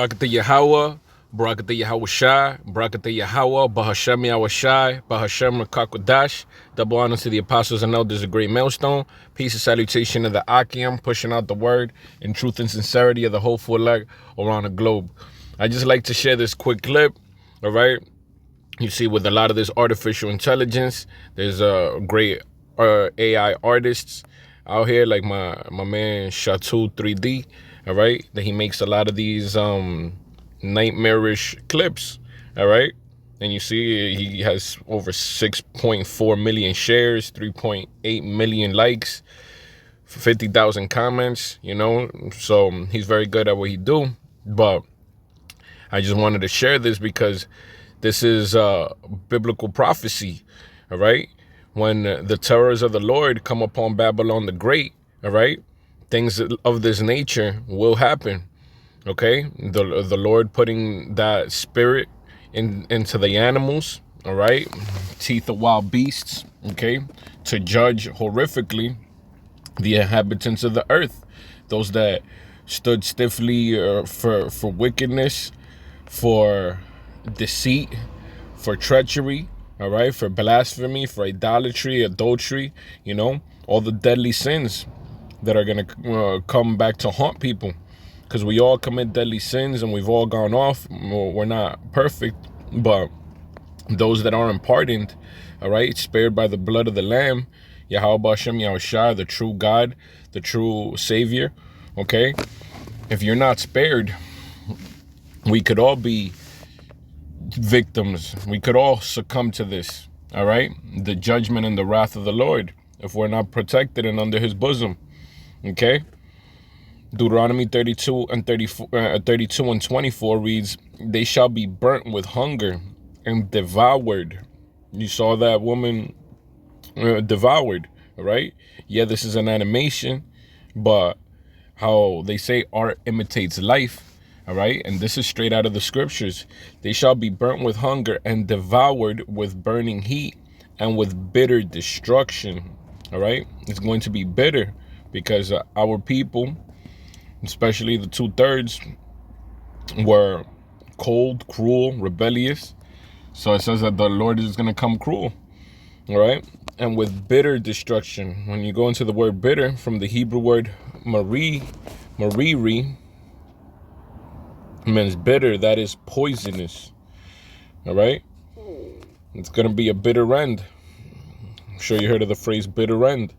Barakatah Yahweh, Barakatah Yahweh Shai, Barakatah Yahweh, Bahashem Yahweh Shai, Bahashem Rakakwadash. Double honor to the apostles and elders of Great Millstone. Peace and salutation of the Akim, pushing out the word in truth and sincerity of the hopeful elect around the globe. I just like to share this quick clip, all right? You see, with a lot of this artificial intelligence, there's great AI artists out here, like my man Shatu 3D, all right, that he makes a lot of these nightmarish clips, all right. And you see he has over 6.4 million shares, 3.8 million likes, 50,000 comments, you know. So he's very good at what he do. But I just wanted to share this because this is biblical prophecy, all right? When the terrors of the Lord come upon Babylon the Great, all right, things of this nature will happen, okay? The Lord putting that spirit into the animals, all right? Teeth of wild beasts, okay? To judge horrifically the inhabitants of the earth, those that stood stiffly for wickedness, for deceit, for treachery, all right, for blasphemy, for idolatry, adultery, you know, all the deadly sins that are going to come back to haunt people, because we all commit deadly sins and we've all gone off. We're not perfect, but those that aren't pardoned, all right, spared by the blood of the Lamb, Yahweh Hashem Yahushua, the true God, the true Savior, okay? If you're not spared, we could all be victims. We could all succumb to this, all right? The judgment and the wrath of the Lord, if we're not protected and under his bosom, okay? Deuteronomy 32 and 24 reads, they shall be burnt with hunger and devoured. You saw that woman devoured, all right? Yeah, this is an animation, but how they say art imitates life, all right? And this is straight out of the scriptures. They shall be burnt with hunger and devoured with burning heat and with bitter destruction, all right? It's going to be bitter because our people, especially the 2/3, were cold, cruel, rebellious. So it says that the Lord is going to come cruel, all right? And with bitter destruction. When you go into the word bitter, from the Hebrew word mariri, means bitter, that is poisonous, all right? It's going to be a bitter end. I'm sure you heard of the phrase bitter end.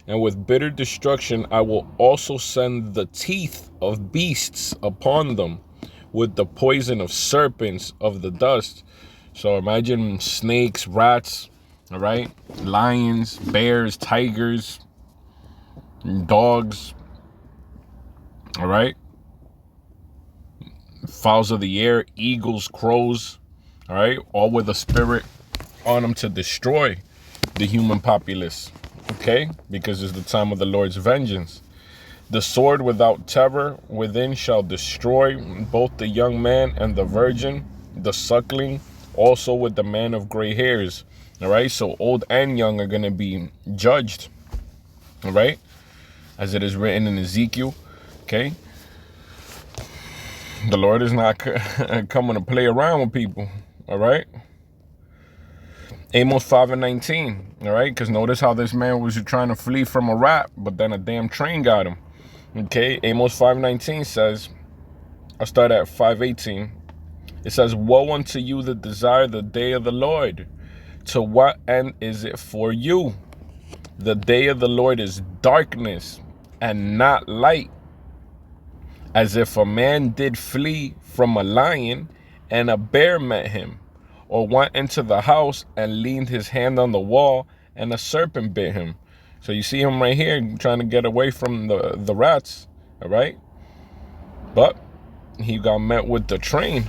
And with bitter destruction, I will also send the teeth of beasts upon them with the poison of serpents of the dust. So imagine snakes, rats, all right? Lions, bears, tigers, dogs, all right? Fowls of the air, eagles, crows, all right? All with a spirit on them to destroy the human populace, okay? Because it's the time of the Lord's vengeance. The sword without terror within shall destroy both the young man and the virgin, the suckling, also with the man of gray hairs, all right? So old and young are going to be judged, all right? As it is written in Ezekiel, okay? The Lord is not coming to play around with people, all right? Amos 5 and 19, all right? Because notice how this man was trying to flee from a rat, but then a damn train got him, okay? Amos 5:19 says, I'll start at 5:18. It says, woe unto you that desire the day of the Lord. To what end is it for you? The day of the Lord is darkness and not light. As if a man did flee from a lion and a bear met him, or went into the house and leaned his hand on the wall and a serpent bit him. So you see him right here trying to get away from the rats, all right? But he got met with the train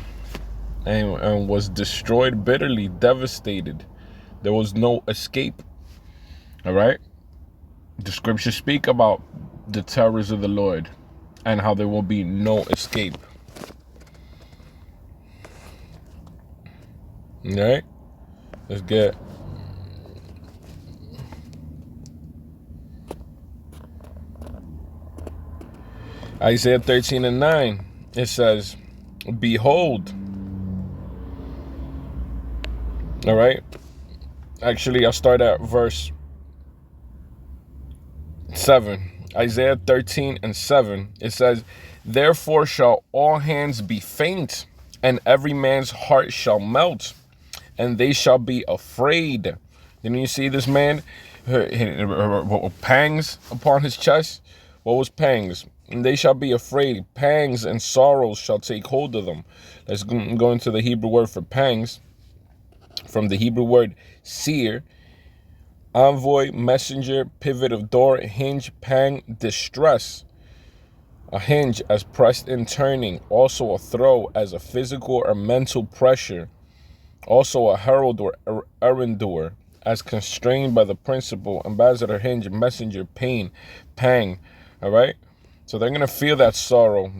and was destroyed bitterly, devastated. There was no escape, all right? The scriptures speak about the terrors of the Lord and how there will be no escape. All right? Let's get Isaiah 13 and 9. It says, Behold. All right. Actually, I'll start at verse 7. Isaiah 13:7. It says, therefore shall all hands be faint, and every man's heart shall melt, and they shall be afraid. Didn't you see this man? Pangs upon his chest. What was pangs? And they shall be afraid. Pangs and sorrows shall take hold of them. Let's go into the Hebrew word for pangs. From the Hebrew word seer, envoy, messenger, pivot of door, hinge, pang, distress. A hinge as pressed in turning. Also a throw as a physical or mental pressure. Also a herald or errandor as constrained by the principal, ambassador, hinge, messenger, pain, pang. All right. So they're going to feel that sorrow.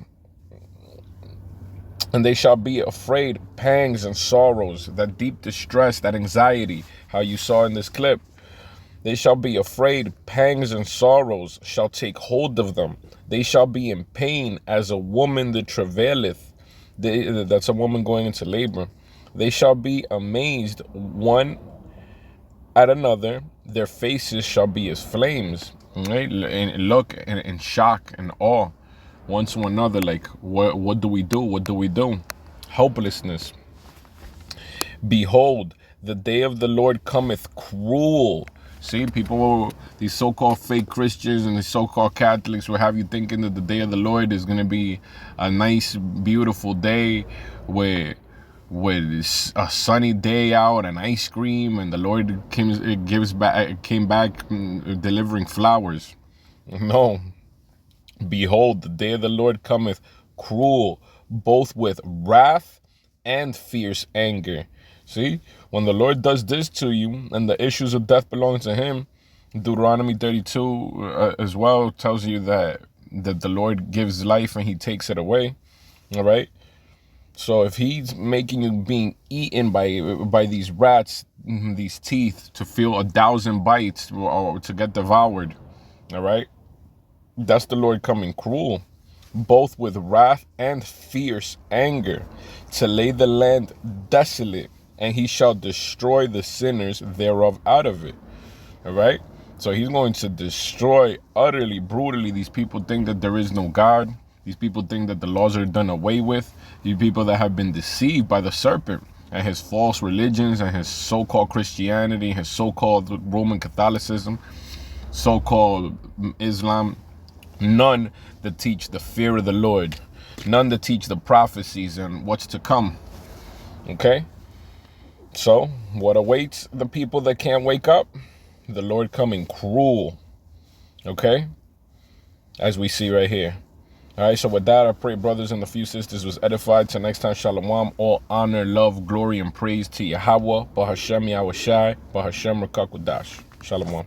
And they shall be afraid, pangs and sorrows, that deep distress, that anxiety, how you saw in this clip. They shall be afraid, pangs and sorrows shall take hold of them. They shall be in pain as a woman that travaileth. That's a woman going into labor. They shall be amazed one at another. Their faces shall be as flames. Right? And look in shock and awe. One to another, like, what do we do? What do we do? Helplessness. Behold, the day of the Lord cometh cruel. See, people, these so-called fake Christians and the so-called Catholics will have you thinking that the day of the Lord is going to be a nice, beautiful day with a sunny day out and ice cream, and the Lord came back delivering flowers. No. Behold, the day of the Lord cometh cruel, both with wrath and fierce anger. See, when the Lord does this to you and the issues of death belong to him, Deuteronomy 32 as well tells you that the Lord gives life and he takes it away. All right. So if he's making you being eaten by these rats, these teeth, to feel 1,000 bites or to get devoured, all right, that's the Lord coming cruel, both with wrath and fierce anger, to lay the land desolate, and he shall destroy the sinners thereof out of it. All right. So he's going to destroy utterly, brutally. These people think that there is no God. These people think that the laws are done away with. These people that have been deceived by the serpent and his false religions and his so-called Christianity, his so-called Roman Catholicism, so-called Islam. None that teach the fear of the Lord. None that teach the prophecies and what's to come. Okay? So, what awaits the people that can't wake up? The Lord coming cruel. Okay? As we see right here. Alright, so with that, I pray brothers and a few sisters was edified. Till next time, shalom. All honor, love, glory, and praise to Yahweh, Bahashem Yahushai, Bahashem Rakakwadash. Shalom.